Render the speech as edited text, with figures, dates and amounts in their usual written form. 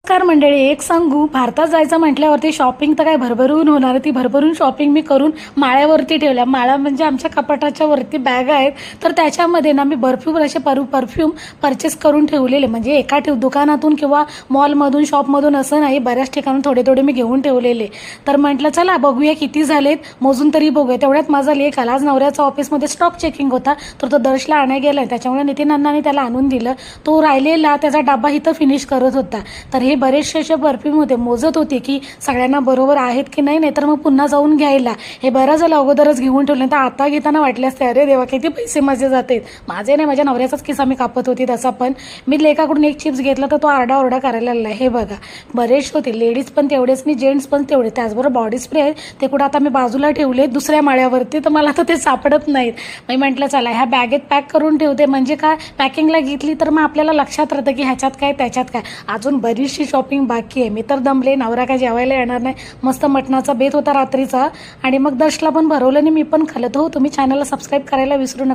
नमस्कार मंडळी, एक सांगू, भारतात जायचं म्हटल्यावरती शॉपिंग तर काय भरभरून होणार. ती भरभरून शॉपिंग मी करून माळ्यावरती ठेवल्या. माळा म्हणजे आमच्या कपाटाच्या वरती बॅग आहेत, तर त्याच्यामध्ये ना मी भरपूर असे परफ्यूम परचेस करून ठेवलेले. म्हणजे एका दुकानातून किंवा मॉलमधून शॉपमधून असं नाही, बऱ्याच ठिकाणून थोडे थोडे मी घेऊन ठेवलेले. तर म्हटलं चला बघूया किती झालेत, मोजून तरी बघूया. तेवढ्यात माझा लेख आला. आज नवऱ्याचा ऑफिसमध्ये स्टॉक चेकिंग होता, तर तो दर्शला आणायला गेला. त्याच्यामुळे नितीन अण्णांनी त्याला आणून दिलं. तो राहिलेला त्याचा डबा इथं फिनिश करत होता. तर हे बरेचसे असे परफ्यूम होते. मोजत होते की सगळ्यांना बरोबर आहेत की नाही, नाहीतर मग पुन्हा जाऊन घ्यायला. हे बरं झालं अगोदरच घेऊन ठेवलं, तर आता घेताना वाटले असते अरे देवा किती पैसे माझे जातात. माझे नाही, माझ्या नवऱ्याचाच किस्सा मी कापत होती तसा. पण मी लेकाकडून एक चिप्स घेतला तर तो आरडाओरडा करायला लागला. हे बघा बरेच होते, लेडीज पण तेवढेच आणि जेंट्स पण तेवढे. त्याचबरोबर बॉडी स्प्रे आहे, ते कुठं आता मी बाजूला ठेवले दुसऱ्या माळ्यावरती, तर मला आता ते सापडत नाहीत. मी म्हटलं चला ह्या बॅगेत पॅक करून ठेवते, म्हणजे काय पॅकिंगला घेतली तर मग आपल्याला लक्षात राहतं की ह्याच्यात काय त्याच्यात काय. अजून बरीचशी शॉपिंग बाकी आहे. मी तर दमले, नवरा काय जेवायला येणार नाही. मस्त मटणाचा बेत होता रात्रीचा, आणि मग दर्शला पण भरवलं आणि मी पण खाल्लं. हो, तुम्ही चॅनलला सबस्क्राईब करायला विसरू नका.